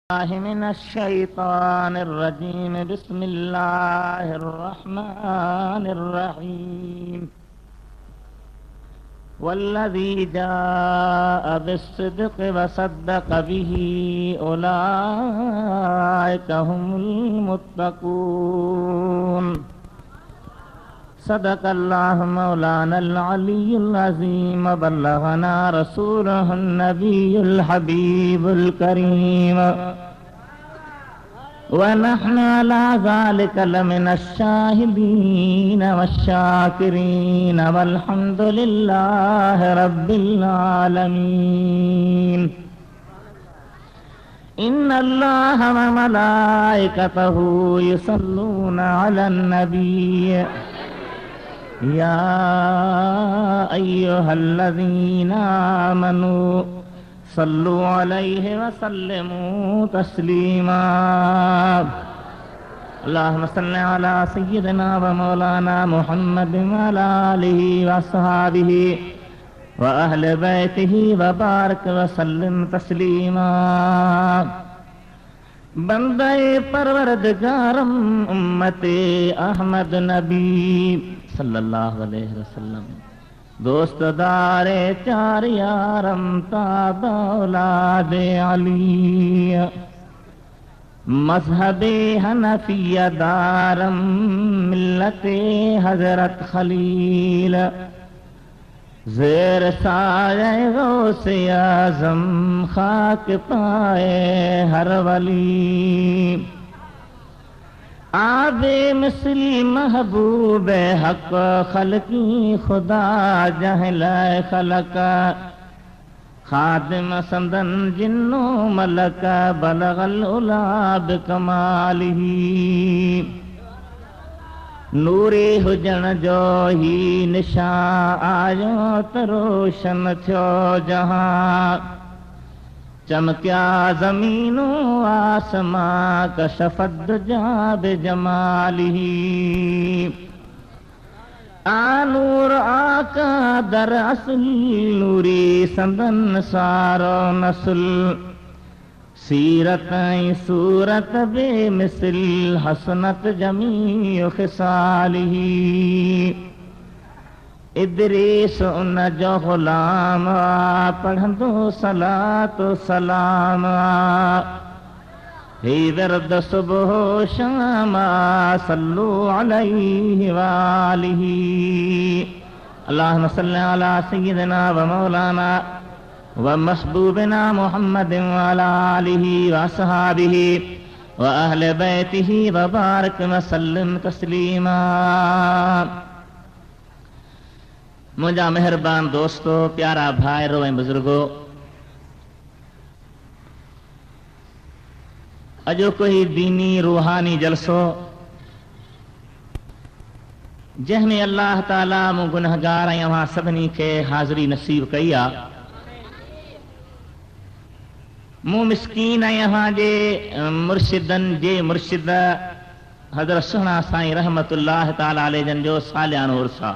من الشيطان الرجيم. بسم الله الرحمن الرحيم. والذي جاء بالصدق وصدق به أولئك هم المتقون. صدق الله مولانا العلي العظيم. بلغنا رسوله النبي الحبيب الكريم. ونحن على ذلك لمن الشاهدين والشاكرين والحمد لله رب العالمين. إن الله وملائكته يصلون على النبي يا أيها الذين آمنوا صلوا عليه وسلموا تسليما. اللهم صل على سيدنا ومولانا محمد وعلى آله وأصحابه وأهل بيته وبارك وسلم تسليما. بندے پروردگارم امت احمد نبی صلی اللہ علیہ وسلم. دوست دار چار یارم تاب اولاد علی. مذہب حنفیہ دارم ملت حضرت خلیل. زیر سایہ غوث اعظم خاک پائے ہر ولی. آب مثلی محبوب حق خلقی خدا جہل خلق. خادم سندن جنو ملک بلغ العلا بکمالہ. نوری حجن جو ہی نشان آیو تروشن تھو جہاں. چمکیا زمین و آسمان کشفت دجا بجمالہ. نور آقا در اصل نوری سندن سارو نسل. سیرت صورت بے مثل حسنت جمیع خصالہ. ادریس ان جو غلام پڑھندو صلاۃ و سلام. ہی ورد صبح و شام صلو علیہ وآلہ. اللہم صلی علی سیدنا و مولانا ومحبوبنا محمد وعلى آلہ واصحابہ واہل بیتہ وبارک وسلم تسلیما. مجھا مہربان دوستو، پیارا بھائی روئیں بزرگو، اجو کوئی دینی روحانی جلسو جہ میں اللہ تعالیٰ مو گنہگار وہاں سبنی کے حاضری نصیب کیا. مو مسکین یہاں جے مرشدن جے مرشد حضرت سہنا سائیں رحمت اللہ تعالیٰ علیہ جن جو سالیانو عرصہ.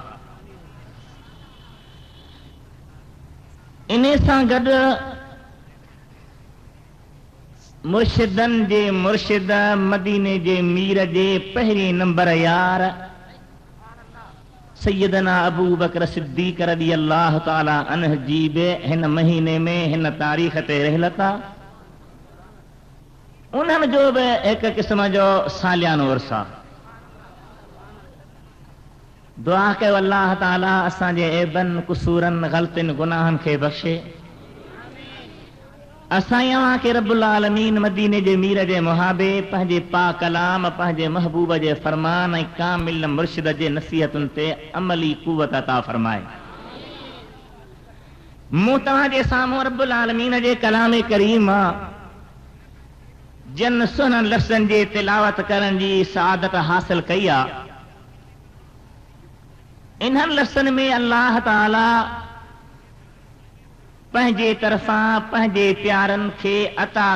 انہیں ساں گڈ مرشدن جے مرشد مدینے جے میر جے پہری نمبر یار سیدنا ابو بکر صدیق رضی اللہ تعالیٰ عنہ جی بے ہن مہینے میں ہن تاریخ تے رحلتا. انہوں جو بے ایک قسم جو سالیانو عرصہ. دعا کہ اللہ تعالیٰ اساں جے ایبن قصورن غلطن گناہن کے بخشے. اساں یہاں کے رب العالمین مدینے جے میر جے محابے پہنجے پاک کلام پہنجے محبوب جے فرمان ای کامل مرشد جے نصیحتن تے عملی قوت عطا فرمائے. موتاں جے سامو رب العالمین جے کلام کریم جن سنن لفظن جے تلاوت کرن جی سعادت حاصل کیا. انہن لفظن میں اللہ تعالی پہنجے طرفاں پہنجے پیارن کے عطا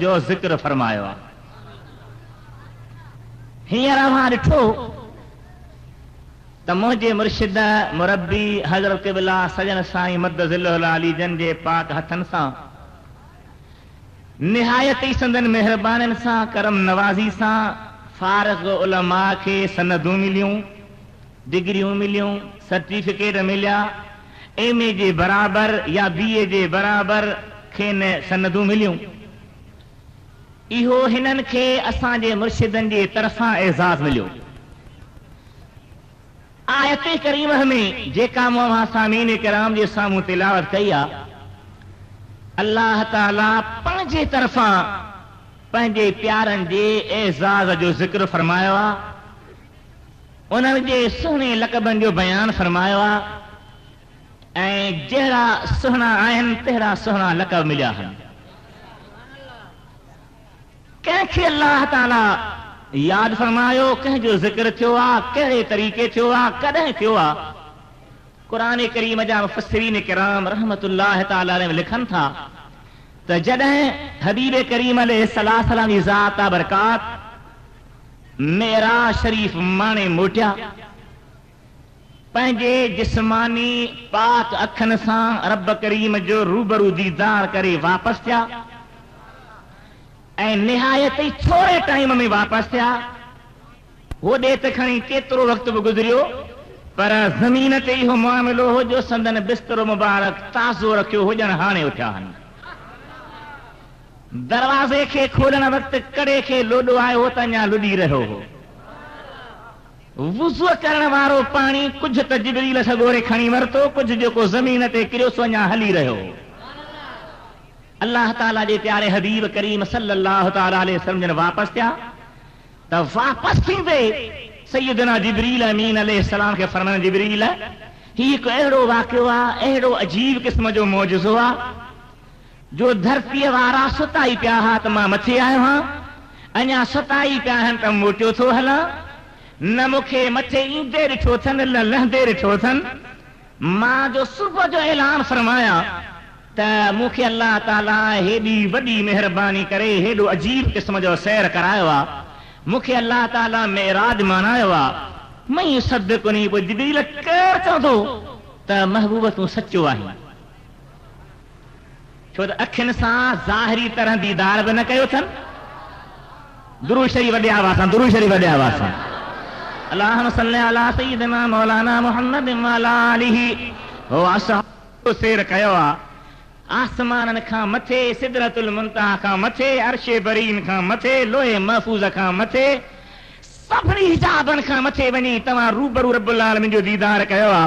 جو ذکر فرمایا. ہیر وہاں ڈٹھو تو مجھے مرشد مربی حضرت قبلہ سجن سائیں مد ذلہ العالی جن جے پاک ہتھن سان نہایت ہی سندن مہربانن سا کرم نوازی سا فارغ علماء کے سندوں ملیوں، ڈگریوں ملیوں، سرٹیفکیٹ ملیا، ایم اے جے برابر یا بی اے جے برابر کھین سندوں ملیوں. اہو ہنن کے اسان جے مرشدن جے طرفاں اعزاز ملیو. آیت کریمہ میں جیکا موہاں سامعین کرام جے ساموں تلاوت کئی آ، اللہ تعالی پنجے طرفاں پنجے پیارن جے اعزاز جو ذکر فرمایا آ، انہن جے سہنے لقبن جو بیان فرمایا آ، جہڑا سہنا آئن تہڑا سہنا لقب ملیا ہن. کہیں اللہ تعالی یاد فرمایو، کہیں جو ذکر تھو آ، کہڑے طریقے تھو آ، کدیں تھو آ. قرآن کریم جا مفسرین کرام رحمت اللہ تعالی علیہ لکھن تھا تو جدیں حبیب کریم علیہ السلام کی ذات برکات معراج شریف مانے موٹیا، پنجے جسمانی پاک اکھن سان رب کریم جو روبرو دیدار کرے واپس تھیا، نہایت ہی تھوڑے ٹائم میں واپس تھیا. وہ دے تکھنی کیترو وقت بھی گزریو، پر زمین تے یہ معاملو ہو جو سندن بستر مبارک تازو رکھو ہو جن ہانے اٹھیا ہن. دروازے کے کھولن وقت کڑے کے لوڈو آئے ہو تنیا لڈی رہو ہو. وضو کرن وارو پانی کچھ تے جبریل سگورے کھنی ورتو، کچھ جو کو زمین تے کرو سویا ہلی رہو. اللہ تعالیٰ جے پیارے حبیب کریم صلی اللہ تعالیٰ علیہ وسلم جن واپس تھیا تو واپس تھی دے سیدنا جبریل امین علیہ السلام کے فرمان جبریل ہی ایک اہڑو واقعہ اہڑو عجیب قسم جو معجزہ جو دھرتی وارا ستائی پیا ہاتھ ماں متھے آئے ہاں، انیا ستائی پیا ہن تم موٹیو تھو ہلا، نہ مکھے متھے ایندے رٹھو تھن نہ لہندے رٹھو تھن. ماں جو صبح جو اعلان فرمایا تا مکھے اللہ تعالیٰ ہیڈی وڈی مہربانی کرے ہیڈو عجیب قسم جو سیر کرایو آ، مکھے اللہ تعالیٰ معراج منایو آ. میں صدقنی پو جبریل کر چاہتو تا محبوب تو سچو آہی، چھو تا اکھن سان ظاہری طرح دیدار بھی نہ کہو تھن. درود شریف وڈے آواساں، درود شریف وڈے آواساں. اللہم صلی علی سیدنا مولانا محمد وعلی آلہ وصحبہ سیر کہو آ. آسمان کھا متھے سدرت المنتہا کھا متھے عرش برین کھا متھے لوح محفوظ کھا متھے سبنی حجابن کھا متھے ونی تمہاں روبرو رب العالمین جو دیدار کہو آ.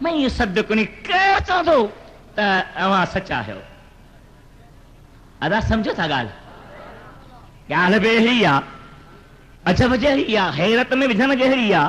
میں یہ صدقنی کر چاہتو تا اوہاں سچا ہے. ادا سمجھو تھا گال گال بہری آ، عجب جہری آ، حیرت میں وجھن جہری آ.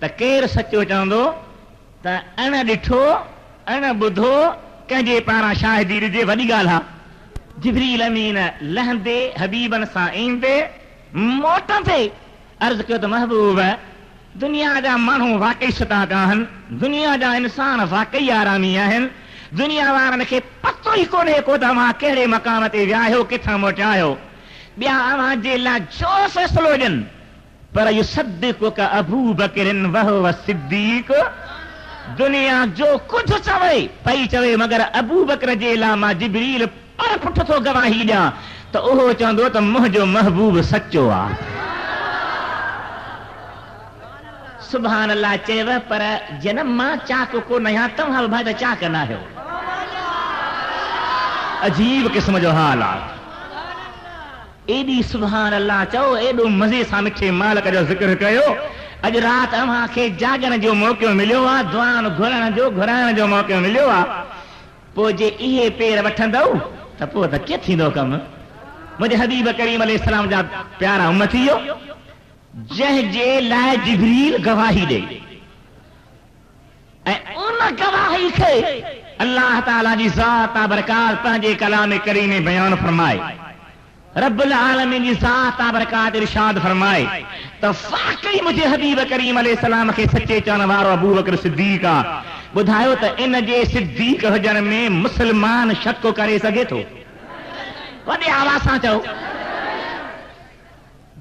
تا کیر سچو چاہندو تا انا ڈٹھو انا بدھو کنجے پارا شاہدی رجے وڈی گال ہا. جبریل امین لہندے حبیبن سا ایندے موٹن تے عرض کیو تو محبوب دنیا جا مانو واقعی ستا کہن، دنیا جا انسان واقعی آرامی آہن. دنیا وارن کے پتو ہی کونے کو تمہاں کہڑے مقام تے ویاہو کتھاں موٹایو بیا اواں جے لا جو فیصلو جن پر یصدقک ابو بکر وہو صدیق. دنیا جو کچھ چوے پئی چوے مگر ابو بکر جے لا ما جبریل پر پٹھ تو گواہی ڈیا تو اوہ چاندو تو مجھو محبوب سچو آ. سبحان اللہ چیو پر جنم ماں چاک کو نیا تمہاں بھائی چاک نہ ہو. عجیب قسم جو حالات ایڈی سبحان اللہ چاہو ایڈو مزے سا مٹھے مالک جو ذکر کیو. اج رات اماں کے جاگن جو موقع ملیو آ، دعان گھران جو موقع ملیو آ. پو جے اہے پیر وٹھندو تا پو تا کیا تھیندو کم. مجھے حبیب کریم علیہ السلام جا پیارا امتیو جہ جے لائے جبریل گواہی دے ان گواہی کے اللہ تعالیٰ جی ذات برکات پنجے کلام کریم بیان فرمائے. رب العالمین جی ذات برکات ارشاد فرمائے تو واقعی مجھے حبیب کریم علیہ السلام کے سچے چاہنے وارو ابو بکر صدیق بدھایو تو ان جے صدیق حجر میں مسلمان شک کو کرے سگے تو وڈے آوازاں چاہو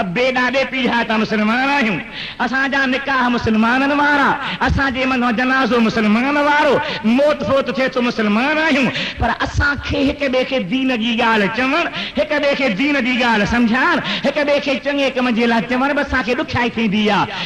اب بے ڈاڈے پیڑھا تا مسلمان آہیوں اساں جا نکاح مسلمانن وارا اساں جے منو جنازو مسلمان وارو موت فوت تھے تو مسلمان آہیوں پر اساں کھے ایک بے کے دین جی گال چمن ایک بے کے دین جی گال سمجھان ایک بے کے چنگے کم جے لا چمن بس اساں کے ڏکھائی تھیندی آ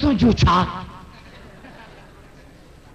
تنجو چھا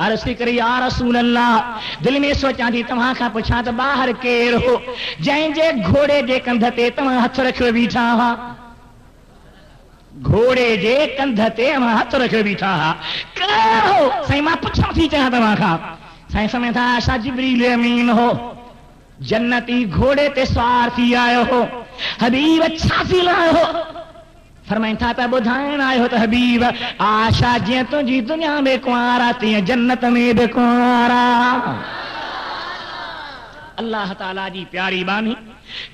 عرض کری یا رسول اللہ دل میں سوچاں تھی تمہاں کا پوچھاں تو باہر کیر ہو جائیں جے گھوڑے جے کندھ تے تمہاں ہتھ رکھو بیٹھا ہا گھوڑے جے کندھ تے تمہاں ہتھ رکھو بیٹھا ہا کیر ہو سائیں ماں پوچھاں تھی چاہاں تمہاں کا سائیں سمجھ تھا آشا جبریل امین ہو جنتی گھوڑے تے سوار تھی آئے ہو حبیب اچھا سی لائے ہو فرمائیں تھا تا بدھائن آئے ہو تو حبیب آشا جیں تو جی دنیا میں کنوارا تھی جنت میں بھی کنوارا اللہ تعالیٰ جی پیاری بانی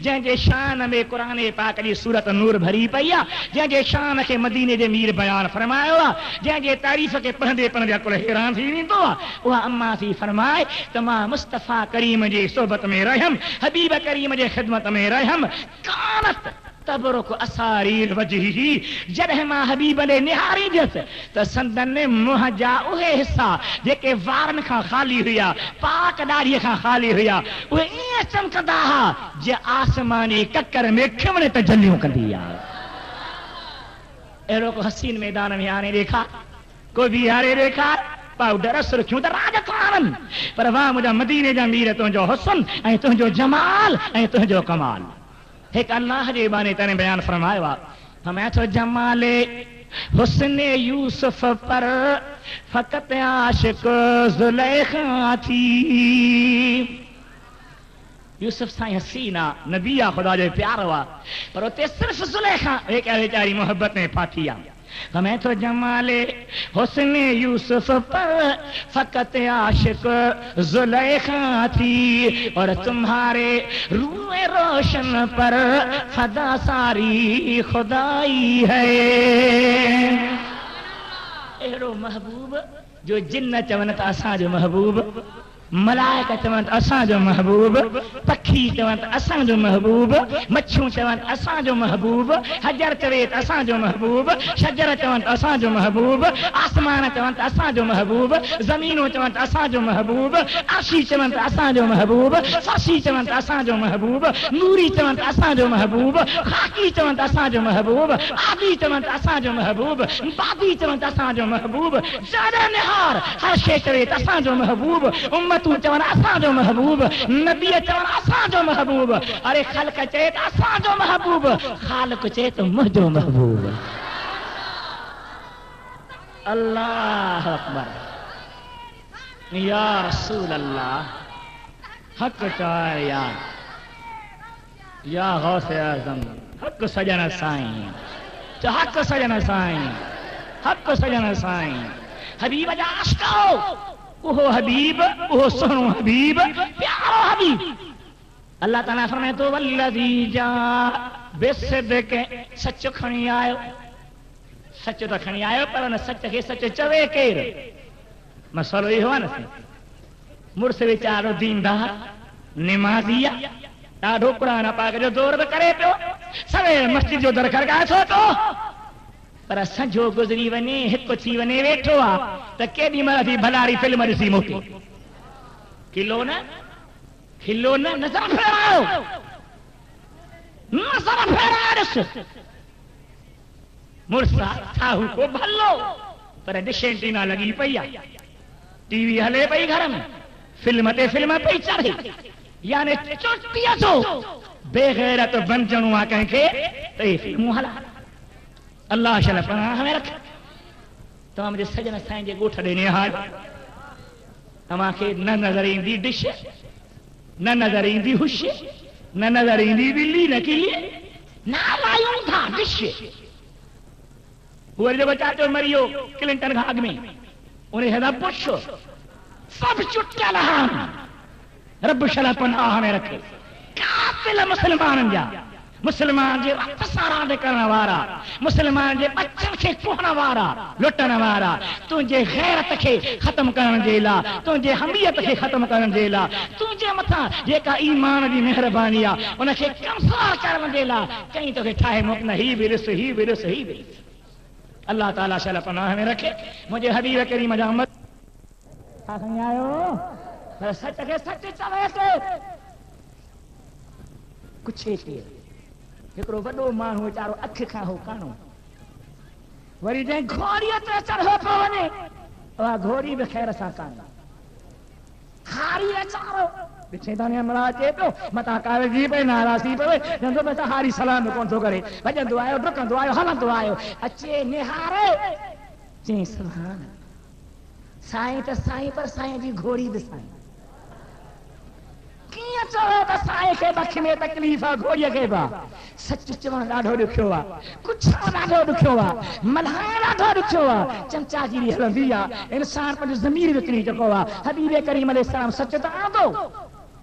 جن جے شان میں قرآن پاک جی سورت نور بھری پیا جن جے شان کے مدینے جے میر بیان فرمایا جن جے تعریف کے پڑھندے پڑھندے کل حیران تھی ویندو وہ اما سی فرمائے تمام مصطفیٰ کریم جی صحبت میں رہم حبیب کریم جے خدمت میں رہم کانت تبرک اساریر وجہی جڑہ ماں حبیب نے نہاری جس تو سندن نے منہ جا اوہے حصہ جیکے وارن کھا خالی ہویا پاک داڑھی کھا خالی ہویا وہ ایئں چمکدا ہا جے آسمانی ککر میں کھمنے تجلیوں کندیا ایرو کو حسین میدان میں آنے دیکھا کوئی بھی آرے دیکھا پاؤڈر اثر کیوں در راج کارن پر وہاں مجھا مدینے جا میر تنجو حسن اے تنجو جمال اے تنجو کمال ایک اللہ جی بانے تنے بیان فرمایا ہمیں تو جمال حسن یوسف پر فقط عاشق زلیخا تھی یوسف سائیں حسینہ نبی خدا جو پیار ہوا پر ہوتے صرف زلیخا ایک بیچاری محبت میں پاتیا ہمیں تو جمال حسن یوسف پر فقط عاشق زلیخا تھی اور تمہارے روح روشن پر فدا ساری خدائی ہے ایڑو محبوب جو جن چونت اساں جو محبوب ملائکہ چونت اساں جو محبوب پکھی چونت اساں جو محبوب مچھوں چونت اساں جو محبوب حجر چویت اساں جو محبوب شجر چونت اساں جو محبوب آسمان چونت اساں جو محبوب زمینوں چونت اساں جو محبوب عرشی چونت اساں جو محبوب فرشی چونت اساں جو محبوب نوری چونت اساں جو محبوب خاکی چونت اساں جو محبوب عادی چونت اساں جو محبوب بادی چونت اساں جو محبوب زیادہ نہار ہر شے چویت اساں جو محبوب تو چون اساں جو محبوب نبی چون اساں جو محبوب ارے خلق چیت اساں جو محبوب خالق چیت مجھو محبوب اللہ اکبر یا رسول اللہ حق چاہے یا غوث اعظم حق سجن سائیں حق سجن سائیں حق سجن سائیں حبیب جا عشقو وہ حبیب وہ سنو حبیب پیارو حبیب اللہ تعالیٰ فرمائے تو والذی جا بصدق سچ کھنی آئے سچ تو کھنی آئے پر نہ سچ کے سچ چوے کیر مسئلہ یہ ہوا نا مرس بیچارو دیندار نمازیہ ڈاڈو قرآن پاک جو دور کرے پیو سوے مسجد جو در کر گئے سو تو پر سجو گزری ونے ہک تھی ونے ویٹھو آ تا کیڈی مرضی بھلاری فلم ڈسی موٹی کھلو نہ نظر پھیراؤ نظر پھیراؤ مرسا تھاہو کو بھلو پر ڈشینٹی نہ لگی پئی ٹی وی ہلے پئی گھر میں فلم پئی چڑھی یعنی چوٹی اچو بے غیرت بن جنو آ کہیں کے تو یہ فلموں ہلا اللہ شاء اللہ پناہ ہمیں رکھ تو ہم جس سجن سائیں جے گوٹھ دینے حال ہماں کے نہ نظر اندی ڈش نہ نظر اندی ہوش نہ نظر اندی بلی نہ کیلئے نہ لائیوں تھا ڈش وہ جو بچہ جو مریو کلنٹن گھاگ میں انہیں ہدا پوچھو سب چٹیا لہاں رب شاء اللہ پناہ ہمیں رکھے قاتل مسلمان جا مسلمان جے اقتصارات کرنا وارا مسلمان جے بچن کے کوہنا وارا لٹنا وارا تجھے غیرت کے ختم کرن جیلا تجھے حمیت کے ختم کرن جیلا تجھے متھا جے کا ایمان دی مہربانیاں ان کے کمزور کرن جیلا کہیں تو کہ ٹھائے مکن ہی برس اللہ تعالیٰ شاء اللہ پناہ میں رکھے مجھے حبیب کریم جامت آسنی آئے سچ کے سچ چلے سے کچھ ایسی ایکڑو وڈو مانو چارو اکھ کھا ہو کانو وری جے گھوڑیت چڑھو پو ونے وا گھوڑی به خیر سان کان ہاری اچارو پچھے دانے ملا چے تو متا کاوے جی پے ناراضی پے جندو بتا ہاری سلام کون تو کرے بجندو آیو ڈکندو آیو ہلندو آیو اچے نہارے چے سبحان سائیں تے سائیں پر سائیں جی گھوڑی دے سائیں کیاں چوے تے سائیں کے بکھ میں تکلیف گھوڑی کے با سچ چوان ڈاڈھو دکھیو وا کچھ ڈاڈھو دکھیو وا ملہائیں ڈاڈھو دکھیو وا چمچا گیری ہلندی آ انسان پر ضمیر وکری چکو وا حبیب کریم علیہ السلام سچ تا آندو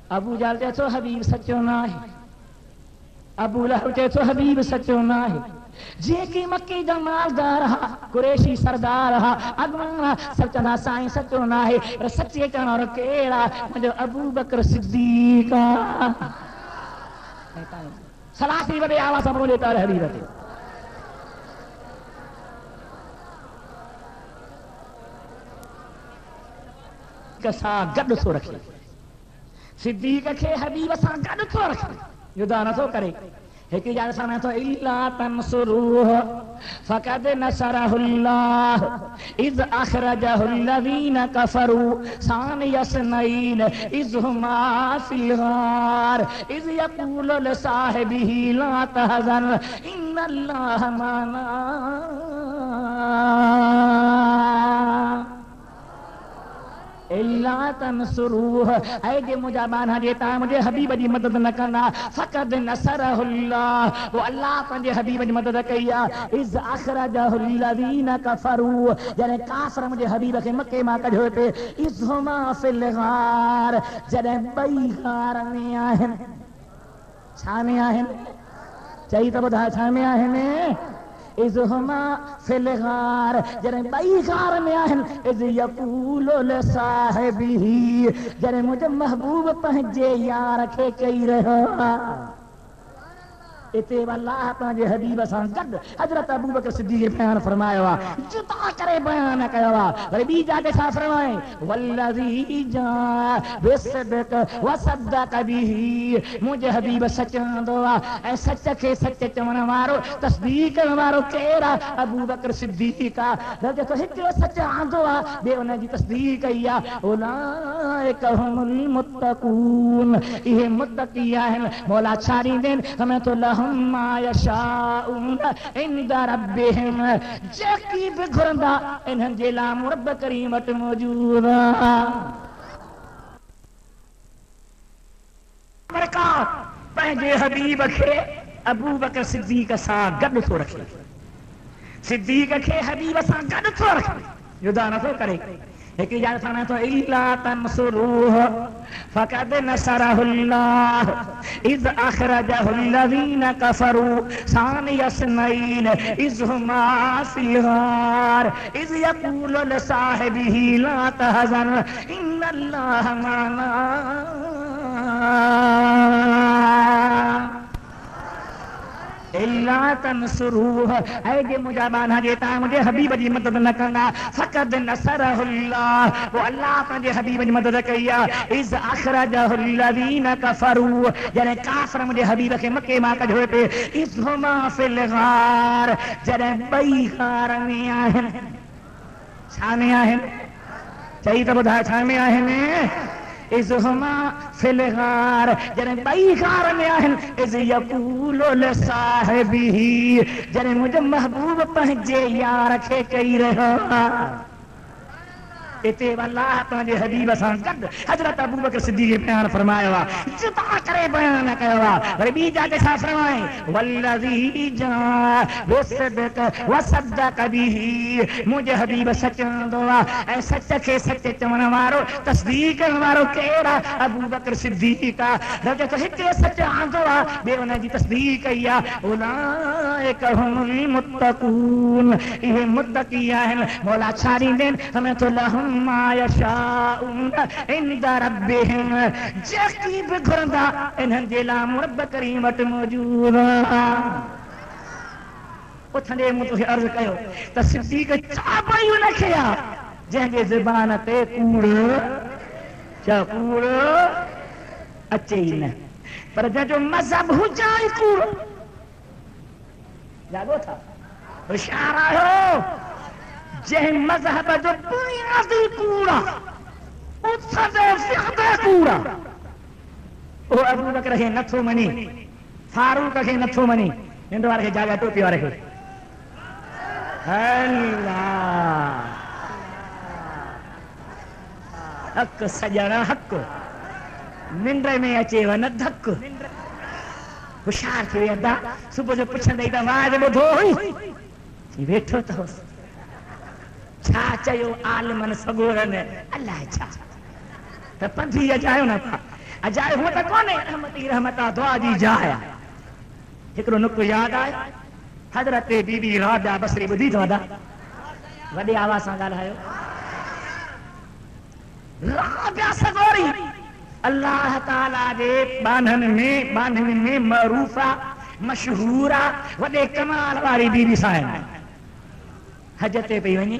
ابو جہل تے تو حبیب سچو نہ ہے ابو لہب تے تو حبیب سچو نہ ہے جے کی مکی دا مالدار ہا قریشی سردار ہا اگوانا سب چنا سائیں سچو نہ ہے پر سچے چنا اور کیڑا مجھے ابو بکر صدیق سلاسی بڑے آواز ہم بولے تارے حبیب تے کسا گڈ سو رکھے صدیق کے حبیب سان گڈ تو رکھے جدا نہ تو کرے ایک جان سنا تو الا تنصروه فقد نصره الله اذ اخرجه الذين كفروا ثاني اثنين اذ هما في الغار اذ يقول لصاحبه لا تحزن ان الله معنا الا تنصروه اے جے مجھا مانا دیتا مجھے حبیب جی مدد نہ کرنا فقد نصرہ اللہ وہ اللہ پنجے حبیب جی مدد کیا اذ اخرجہ الذین کفروا جنہیں کافر مجھے حبیب کے مکے ماں کج ہوتے اذ ہما فی الغار جنہیں بئی غار میں آہن چھانے آہن چاہیے تو بدھا چھانے آہن اذ ہما فی الغار جنہیں بئی غار میں آہن اذ یقول لصاحبہ جنہیں مجھے محبوب پہنجے یار کے کئی رہا اتے واللہ پانجے حبیب سان گڈ حضرت ابو بکر صدیق بیان فرمایا وا جتا کرے بیان کیا وا ربی جا کے ساتھ فرمائیں والذی جا بصدق وصدق به مجھے حبیب سچ دوا اے سچ کے سچ چون مارو تصدیق مارو کیڑا ابو بکر صدیق کا رج تو ہک سچ دوا بے ان دی تصدیق کیا اولئک هم المتقون یہ متقیاں ہیں مولا چھاری دین ہمیں تو ما یشاءون عند ربهم جکی بگھرندا انہن جے لام رب کریم وٹ موجود برکات پنجے حبیب کے ابو بکر صدیق سا گڈ تو رکھے صدیق کے حبیب سا گڈ تو رکھے جدا نہ تو کرے ایک جان سنا تو الا تنصروه فقد نصره الله اذ اخرجه الذين كفروا ثاني اثنين اذ هما في الغار اذ يقول لصاحبه لا تحزن ان الله معنا الا تنصروه اے جے مجھا مانا دیتا مجھے حبیب جی مدد نہ کرنا فقد نصرہ اللہ وہ اللہ پنجے حبیب جی مدد کیا اذ اخرجہ الذین کفروا جنہیں کافر مجھے حبیب کے مکے ماں کج ہوئے پہ اذ ہما فی الغار جنہیں بئی غار میں آہن چھانے آہن چاہیے تو بدھا چھانے آہن اذ ہما فی الغار جنہیں بئی غار میں آہن اذ یقول لصاحبہ جنہیں مجھے محبوب پہنجے یار کے کئی رہا اتے واللہ پانجے حبیب سان گڈ حضرت ابو بکر صدیق بیان فرمایا وا جتا کرے بیان کیا وا ربی جا کے ساتھ فرمائیں والذی جا بصدق وصدق به مجھے حبیب سچ دوا اے سچ کے سچ چون مارو تصدیق مارو کیڑا ابو بکر صدیق کا رج تو ہک سچ دوا بے ان دی تصدیق کیا اولئک هم المتقون یہ متقیاں ہیں مولا چھاری دین ہمیں تو لہم ما یشاءون عند ربهم جکی بگھرندا انہن جے لام رب کریم وٹ موجود اتھنے مجھے عرض کہو تا صدیق چابیو نہ کیا جہاں جے زبان تے کوڑ چا کوڑ اچھے ہی نہ پر جو مذہب ہو جائے کوڑ جاگو تھا اشارہ ہو جہ مذہب جو بنیادی کوڑا اتھے فقہ کوڑا او ابو بکر کے نتھو منی فاروق کے نتھو منی ننڈ والے کے جاگا ٹوپی والے کے اللہ حق سجنا حق ننڈ میں اچے ون دھک ہوشیار تھی ویدا صبح جو پوچھندے تا واج ٻڌو ہوئی ویٹھو تو چھا چيو عالمن سڳورن اللہ چھا ته پنڌي اجايو نہ اجايو هو ته ڪونهي رحمتي رحمتا دعا جي جاء هڪڙو نقطو یاد آئے حضرت بی بی رابعہ بصری ٻڌي تو وڏا وڏي آواز سان ڳالهايو رابعہ سڳوري اللہ تعالیٰ جے بانھن میں معروفہ مشہورہ وڈے کمال واری بی بی سائن حج تے پئی وñي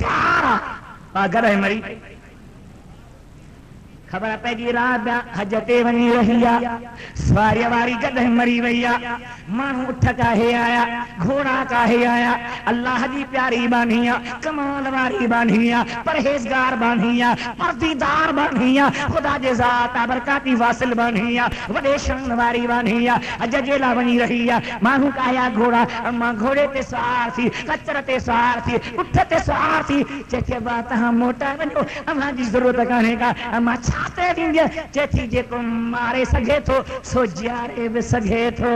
سارا پا گڏھ مري خبر پئجي رابعہ حج تے وñي رہی آ سواری واری گڏھ مري وئی آ ماڻهو اٹھ کاهي آیا گھوڑا کاهي آیا اللہ جی پیاری بانی آ کمال واری بانی آ پرہیزگار بانی آ پردیدار بانی آ خدا جے ذات برکاتی واصل بانی آ وڈے شان واری بانی آ حج جے لا وñي رہی آ ماڻهو کاهيا گھوڑا اما گھوڑے تے سوار تھی کچر تے سوار تھی اٹھ تے سوار تھی چے بات ہم موٹا وñو اما جی ضرورت کانے کا اما چھاتے دیں چے جے کو مارے سگے تو سو جارے بھی سگے تو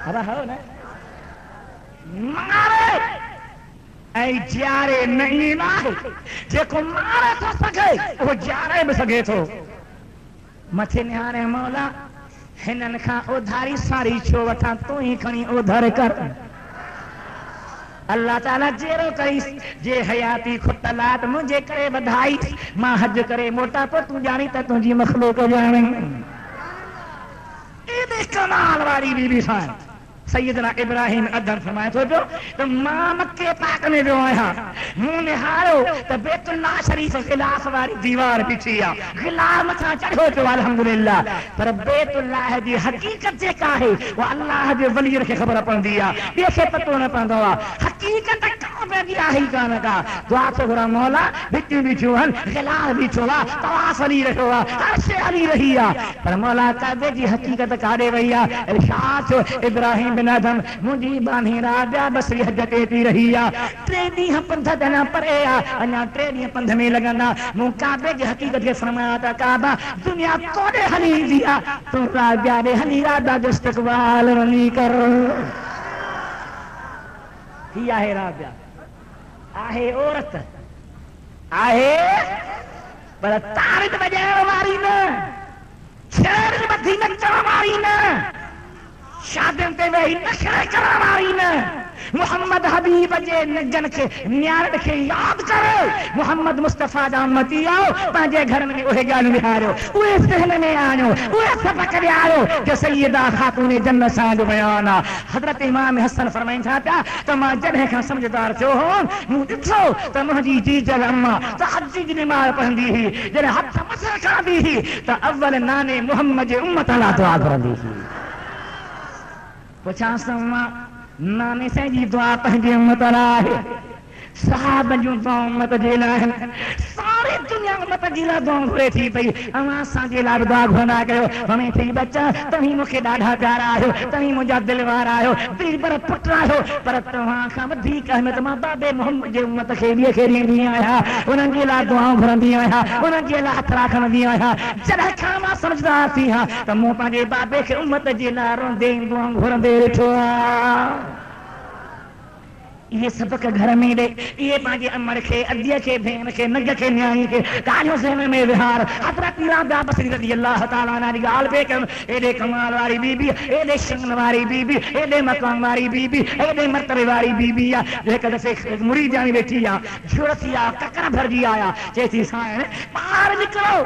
اب ہو نا مارے اے جارے نہیں مارے جے کو مارے تو سگے وہ جارے بھی سگے تو متھے نہارے مولا ہنن کھا ادھاری ساری چھو وٹھا تو ہی کھنی ادھر کر اللہ تعالیٰ جیرو کریس جے حیاتی خطلات مجھے کرے بدھائی ماں حج کرے موٹا پر تو جانی تا تجھی مخلوق جانے ایدے کمال واری بی بی سان سیدنا ابراہیم ادھر فرمائے تو ماں مکے پاک میں جو آیا منہ نے ہارو تو بیت اللہ شریف خلاف واری دیوار پیچھیا خلاف مچھا چڑھو تو الحمدللہ پر بیت اللہ دی حقیقت جے کا ہے وہ اللہ دے ولی رکھے خبر پڑھ دیا دیکھے پتو نہ پندوا حقیقت کعبے دی آہی کانا کا دعا تو گرا مولا بٹی بھی چھوہن خلاف بھی چھوا طواف علی رکھوا عرش علی رہیا پر مولا کعبے دی حقیقت کارے ویا ارشاد ابراہیم بن آدم مجھے بانی رابعہ بصری حج تے رہی آ ٹرینی ہم پندھ دنا پرے آ انہا ٹرینی پندھ میں لگنا موں کعبے کی حقیقت کے فرمایا تھا کعبہ دنیا کوڑے حلی دیا تو رابعہ نے حلی رابعہ جو استقبال رلی کر کیا ہے رابعہ آہے عورت آہے پر تارد بجائے ماری نا چھر بدھی نچا ماری نا شادن تے وہی نشرے کرا ماری نا محمد حبیب جے نجن کے نیارد کے یاد کرو محمد مصطفیٰ دا امتی آؤ پانجے گھر میں اوہ گالو بہارو اوہ سہن میں آنو اوہ سبق بھی آؤ جو سیدہ خاتون جنت ساندو بیانا حضرت امام حسن فرمائن تھا تو ماں جنہ کا سمجھدار چو ہون مو دکھو تو مہجی جی جل اما تو حجی کی نماز پہندی ہی جنہ حد مسئلہ کر دی ہی تو اول نانے محمد امت اللہ دعا کر دی ہی پچھا سما نانے سے جی دعا پہنجے امت اللہ صحابہ جو دعا امت جیلا ہے ساری دنیا امت جیلا دعا گھرے تھی پئی اما سانجے لار دعا گھنا کرو ہمیں تھی بچہ تمہیں مکھے ڈاڑھا پیارا آئے ہو تمہیں مجھا دلوار آئے ہو دل پر پٹرا ہو پر تمہاں خام دھیک احمد ماں بابے محمد جو امت خیریے خیریے دی آیا انہاں جی لار دعا گھرن دی آیا انہاں جی لار اترا کھن دی آیا جڑا کھاما سمجھدار تھی ہاں تو مو پانجے بابے کے امت جی لاروں دیں دعا گھرن دے رٹھو یہ سبق گھر میں دے یہ پانچے امر کے ادیہ کے بھین کے نگ کے نیائی کے کالیوں سے میں وہار حضرت رابعہ بصری رضی اللہ تعالیٰ عنہ دی گال پہ کم اے دے کمال واری بی بی اے دے شان واری بی بی اے دے مقام واری بی بی اے دے مرتبے واری بی بی جو ایک دفعے مرید جانی بیٹھی جھڑتی ککر بھر جی آیا چیتی سائن پار نکلو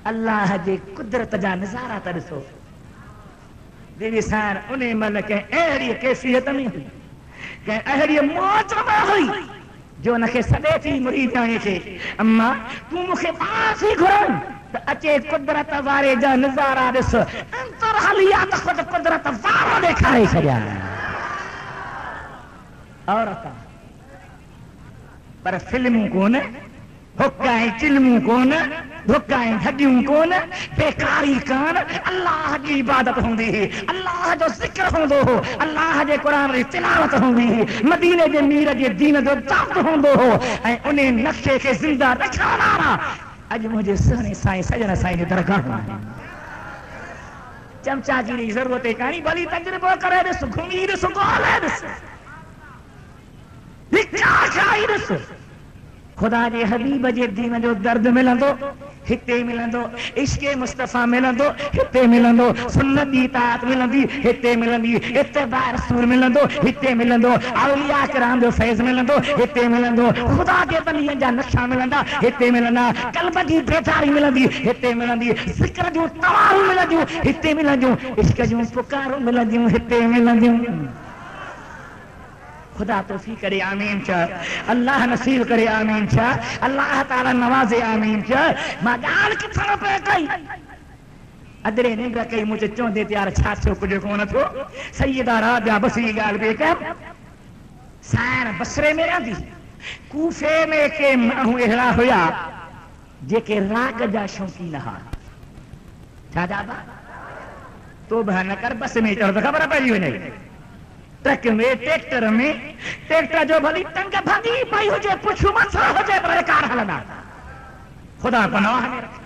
اللہ جے قدرت جا نظارہ ترسو دیوی سائن انہیں ملک اہری کیفیت نہیں ہوئی کہ اہلی موت میں ہوئی جو نکے سدے تھی مرید آنے کے اما تو مکھے پاس ہی گھرن اچے قدرت وارے جا نظارہ ڏس انتر حلیات خود قدرت وارو ڏيکاري چھڏيا عورت پر فلموں کون حکائیں چلموں کون دھکائیں ٹھگیوں کون بیکاری کان اللہ کی عبادت ہوندی اللہ جو ذکر ہوندو اللہ جے قرآن کی تلاوت ہوندی مدینے جے میر جے دین جو دعوت ہوندو اے انہیں نقشے کے زندہ رکھانا اج مجھے سہنے سائیں سجن سائیں دی درگاہ چمچا گیری ضرورت کانی بھلی تجربہ کرے دس گھومی دس گولے دس لکھا کھائی دس خدا جے حبیب جے دین جو درد ملندو ہتے ملندو عشق مصطفیٰ ملندو ہتے ملندو سنت دی اطاعت ملندی ہتے ملندی اتباع رسول ملندو ہتے ملندو اولیاء کرام جو فیض ملندو ہتے ملندو خدا کے بندیاں جا نقشہ ملندا ہتے ملندا قلب دی بیداری ملندی ہتے ملندی ذکر جو توار ملندو ہتے ملندو عشق جو پکار ملندو ہتے ملندو خدا توفیق کرے آمین چاہ اللہ نصیب کرے آمین چاہ اللہ تعالی نوازے آمین چاہ ما گال کتھا پہ کئی ادرے ننگ کئی مجھے چون دے تیار چھاچو کجھے کون تھو سیدہ رابعہ بصری گال بے کم سائن بصرے میں رہا دی کوفے میں کے مانو احرا ہویا جے کے راگ جا شوکی نہا چھا جابا تو بہن کر بس میں چڑھ تو خبر پہلی ہوئی نہیں ٹرک میں ٹریکٹر جو بھلی ٹنگ بھگی پائی ہو جائے پوچھو مسئلہ ہو جائے برے کار حلنا خدا پناہ میں رکھے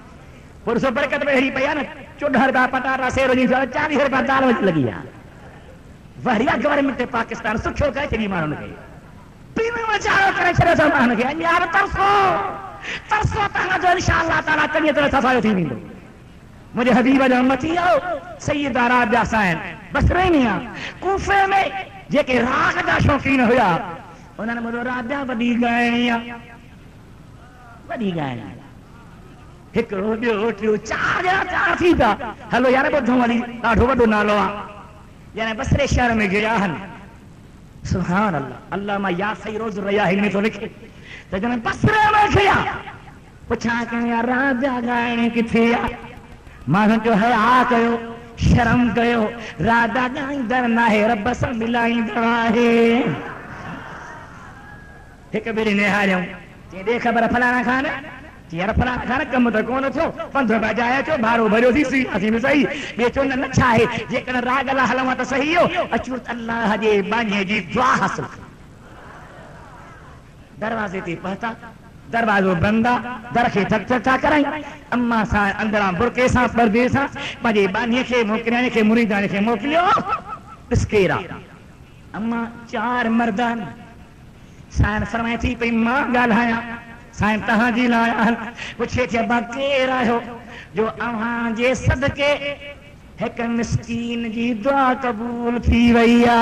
پرسو برکت میں ہری پیا نا 14 روپیہ پٹارا سیرو جی 40 روپیہ دال وچ لگی وہریا گورنمنٹ پاکستان سکھو کہے چلی مانو گئی پینے میں چاہو کرے چھرے سو مانو گئی یار ترسو تانا جو انشاءاللہ تعالیٰ کنی طرح صفایو تھی بیندو مجھے حبیب جو امتی ہو سیدہ رابعہ سائن بصرینیاں کوفے میں جے کہ راگ دا شوقین ہویا انہوں نے مجھے رابعہ وڈی گائنیاں ہکڑو بیو ٹیو چار تھی پیا ہلو یار بدھوں والی ڈاڈھو وڈو نالو یعنی بصرے شہر میں گیا ہن سبحان اللہ علامہ یاسر روز ریاحی میں تو لکھے تو جنہیں بصرے میں گیا پوچھا کہ یار رابعہ گائنی کتھی مانو جو ہے کہو شرم کہو رادا گائیں در نہ ہے رب سے ملائیں در ہے ایک میری نہاریوں دے خبر فلانا کھانا یار فلانا کھانا کم تو کون تھو 15 بجایا چو بھارو بھریو سی سی اسی میں صحیح یہ چون نہ چاہے جے کن راگ اللہ حلما تو صحیح ہو اچورت اللہ جے بانیے جی دعا حاصل دروازے تے پہتا دروازو بندہ درخی تک چرچا کرائیں اما سا اندران برکے سا پردے سا مجھے بانیے کے موکریانے کے مریدانے کے موکلیو اسکیرا اما 4 مردان سائن فرمائی تھی پہ ماں گالایا سائن تہاں جی لایا پوچھے تھے ابا کیر آئے جو اوہاں جے صدقے ایک مسکین جی دعا قبول تھی ویا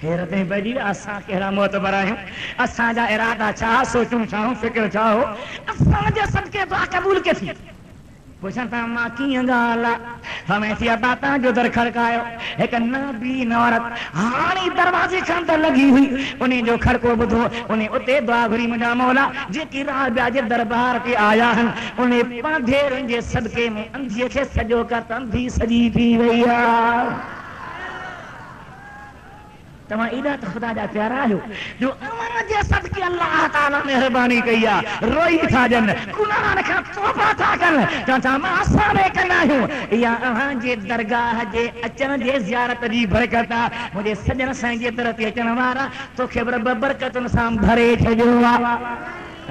حیرتیں بجی اساں کہڑا معتبر آئیں اساں جا ارادہ چاہ سوچوں چاہوں فکر چاہو اساں جا صدقے دعا قبول کے تھی پوچھن تا ماں کیاں گالا ہمیں تھی اباتا جو در کھڑکایو ایک نبی عورت ہانی دروازے کے اندر لگی ہوئی انہیں جو کھڑکو بدھو انہیں اتے دعا گھری مجھا مولا جے کی رابعہ جے دربار کے آیا ہن انہیں پاندھیر انجے صدقے میں اندھیے کے سجو کا تندھی سجی تھی ویا تمہاں ایڈا تو خدا جا پیارا ہو جو امر جے صدقے اللہ تعالیٰ مہربانی کیا روئی تھا جن گناہ کا توبہ تھا کن چانچہ ماں سارے کرنا ہوں یا اہاں جے درگاہ جے اچن جے زیارت جی برکتا مجھے سجن سائن جے درتی اچن مارا تو خبر برکتن سام بھرے چھجوا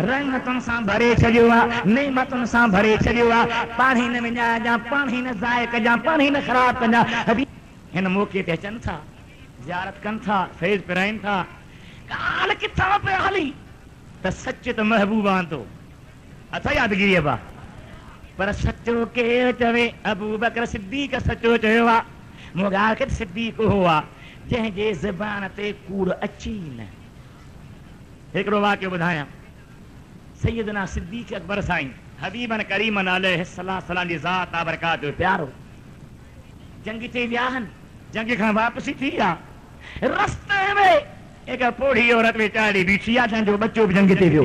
رحمتن سان بھرے چھجوا نعمتن سان بھرے چھجوا پانی نہ منجا جا پانی نہ ضائع کجا پانی نہ خراب کجا ابھی ہن موقع تے اچن تھا زیارت کن تھا فیض پرائن تھا کال کتھا پہ حالی تا سچ تو محبوبان تو اتھا یادگیری ابا پر سچو کے چوے ابو بکر صدیق سچو چووا مغاقت صدیق ہوا جہاں جے زبان تے کوڑ اچین ایک رو واقعہ بدھایا سیدنا صدیق اکبر سائن حبیبن کریمن علیہ السلام دی ذات آبرکات پیارو جنگی تے ویاہن جنگی کھاں واپسی تھی رستے میں ایک پوڑی عورت بیچاری بیچیا جن جو بچوں بھی جنگی تے ویو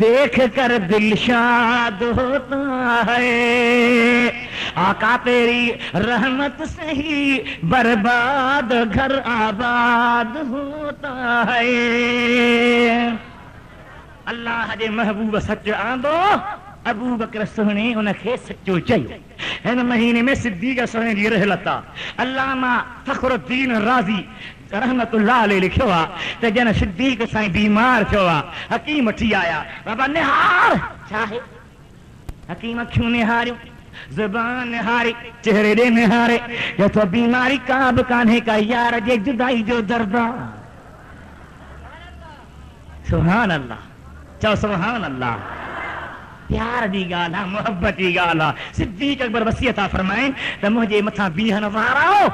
دیکھ کر دل شاد ہوتا ہے، آقا تیری رحمت سے ہی برباد گھر آباد ہوتا ہے۔ اللہ جے محبوب سچ آندو ابو بکر سونے انکھے سچو چاہیے۔ ان مہینے میں صدیقہ سونے جی رحلتا علامہ فخر الدین رازی رحمت اللہ علیہ لکھو تے جن صدیق سائیں بیمار چھوا حکیم اٹھی آیا، بابا نہار چاہے حکیم کیوں نہاریو، زبان نہاری چہرے دے نہارے، یہ تو بیماری کعب کانے کا یار جے جدائی جو دردہ۔ سبحان اللہ، چاہو سبحان اللہ، پیار دی گالا محبت دی گالا۔ صدیق اکبر وصیتہ فرمائیں تو مجھے متھا بیہن وارو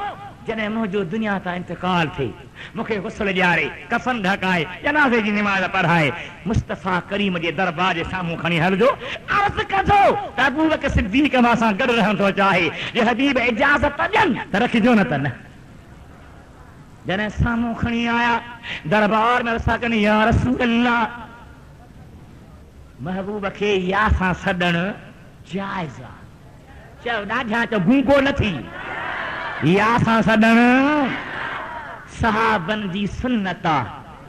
جنہیں مجھو دنیا تا انتقال تھی، مکھے غسل جارے کفن ڈھکائے جنازے جی نماز پڑھائے، مصطفیٰ کریم جے دربار جے ساموں کھنی ہل جو عرض کجو تا ابو بکر صدیق ماساں گڈ رہن تو چاہے جے حبیب اجازت جن ترکھ جو نہ تن۔ جنہیں ساموں کھنی آیا دربار میں رسا کنی یا رسول اللہ، محبوب کے یا ساں سڈن جائزہ چل ڈاڈھا تو گونگو نہ تھی، یا ساں سڈن صحابن جی سنتا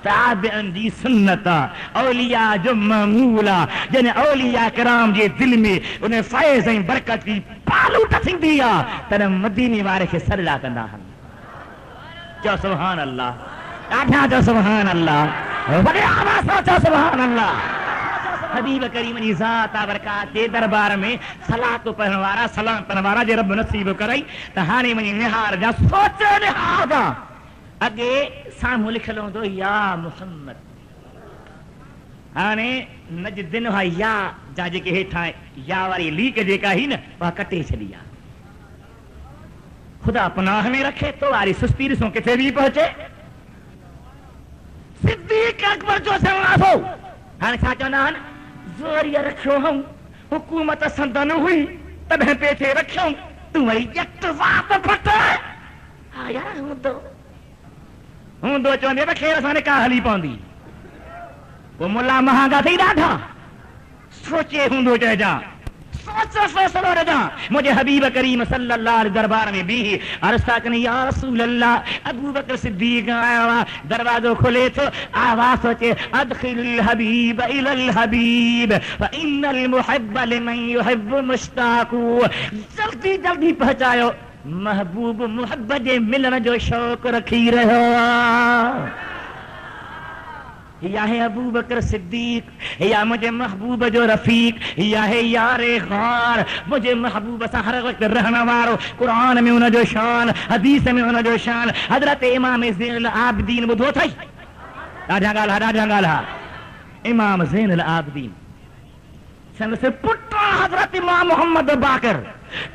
تابعن جی سنتا اولیاء جو معمولا جن اولیاء کرام جے دل میں انہیں فیض ہیں برکت کی پالو ٹھن دیا تن مدینے والے کے سلا کندا ہن۔ چو سبحان اللہ، ڈاڈھا چو سبحان اللہ، بڑے آواز چو سبحان اللہ۔ حبیب کریم دی ذات برکات کے دربار میں صلاۃ پڑھن والا سلام پڑھن والا جے رب نصیب کرائی تے ہانے منی نہار جا سوچ نہار دا اگے ساموں لکھلوں دو یا محمد، ہانے نج دن ہے یا جا جے کے ہیٹھا یا واری لیک جے کا ہی نا وا کٹے چلیا، خدا پناہ میں رکھے تو واری سستی رسوں کتے بھی پہنچے۔ صدیق اکبر جو سے منافو ہانے ساچو نان زوریہ رکھو ہوں حکومت سندن ہوئی تبہ پیچھے رکھوں تمہیں یک وات پھٹے آیا ہوں دو چوندے پہ کھیر سانے کا حلی پاندی وہ ملا مہانگا تھی ڈاڈھا سوچے ہوں دو چاہے جا سوچ فیصلہ رہ جا مجھے حبیب کریم صلی اللہ علیہ دربار میں بھی عرصہ کنی یا رسول اللہ، ابو بکر صدیق آیا دروازوں کھلے تو آواز سوچے ادخل الحبیب الى الحبیب فإن المحب لمن يحب مشتاق، جلدی جلدی پہنچایو محبوب محبت ملن جو شوق رکھی رہو۔ یا ہے ابو بکر صدیق، یا مجھے محبوب جو رفیق، یا ہے یار غار مجھے محبوب سا ہر وقت رہنا وارو، قرآن میں انہا جو شان حدیث میں انہا جو شان حضرت امام زین العابدین بدھو تھا راجہ گالہ امام زین العابدین سن سے پٹرا حضرت امام محمد باقر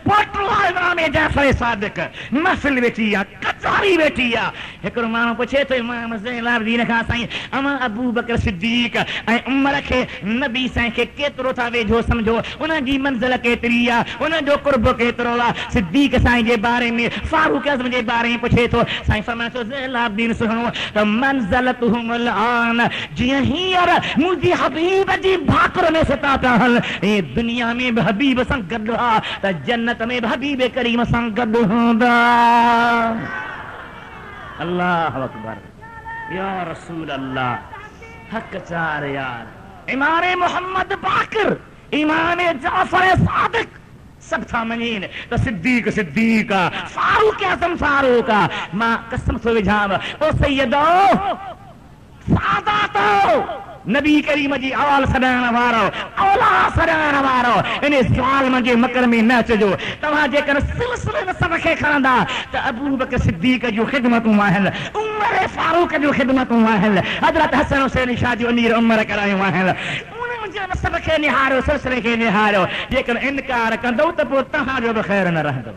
پٹرا امام جعفر صادق محفل بیٹھیا کچاری بیٹھیا ایک امام پوچھے تو امام زین العابدین کہا سائیں اما ابو بکر صدیق اے عمر کے نبی سائیں کے کیترو تھا ویجھو سمجھو انہاں جی منزل کیتریا انہاں جو قرب کیترو لا صدیق سائیں جے بارے میں فاروق اعظم جے بارے میں پوچھے تو سائیں فرمایا تو زین العابدین سنو تو منزلتہم الان جی ہی اور مجھے حبیب جی بھاکر میں ستاتا حل اے دنیا میں حبیب سنگ گڑ رہا تا جنت میں حبیب کریم سنگ گڑ ہوندا۔ اللہ اکبر یا رسول اللہ، حق چار یار امام محمد باقر امام جعفر صادق سب تھا منین تو صدیق فاروق اعظم فاروق ماں قسم سے وجھام او سیدو ساداتو نبی کریم جی آل سڑان وارو اولا سڑان وارو انہیں سوال مجھے مکر میں نہ چجو تمہاں جے کر سلسلے میں سبکے کھاندہ تو ابو بکر صدیق جو خدمتوں واہل عمر فاروق جو خدمتوں واہل حضرت حسن حسین شادی امیر عمر کرائے واہل انہیں مجھے سبکے نہارو سلسلے کے نہارو لیکن انکار کندو تو پو تہاں جو بخیر نہ رہ دو۔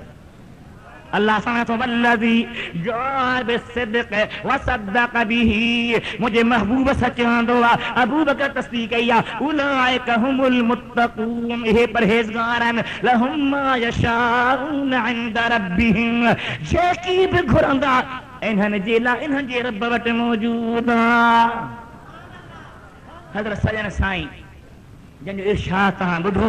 اللہ سمعت والذی جاء بالصدق وصدق به مجھے محبوب سچان دعا ابو بکر تصدیق کیا اولئک هم المتقون یہ پرہیزگارن لهم ما یشاءون عند ربهم جے کی بھی گھرندہ انہن جیلا انہن جے رب وٹ موجودا۔ حضرت سجن سائیں جن جو ارشاد تہاں ٻدھو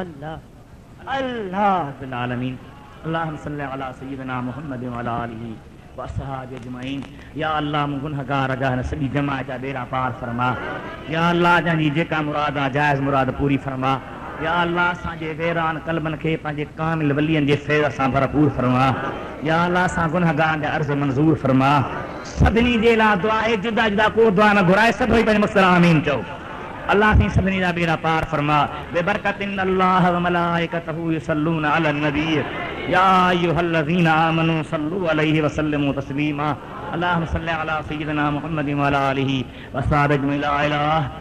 اللہ اللہ رب العالمین اللہم صلی علی سیدنا محمد وعلی آلہ واصحابہ اجمعین یا اللہ مون گنہگار جان سبھی جماعت جا بیڑا پار فرما یا اللہ جانی جیکا مراد جائز مراد پوری فرما یا اللہ اساں جے ویران قلبن کے پنجے کامل ولیین جے فیض سان بھرپور فرما یا اللہ اساں گنہگار جا عرض منظور فرما سبھی جے لا دعا ہے جدا جدا کو دعا نہ گھرائے سبھی پنج مقصد آمین چو اللہ سے سبنی دا بیڑا پار فرما بے برکت ان اللہ و ملائکتہ یصلون علی النبی یا ایھا الذین آمنوا صلوا علیہ وسلموا تسلیما اللہم صلی علی سیدنا محمد و علی آلہ وصحبہ اجمعین لا الہ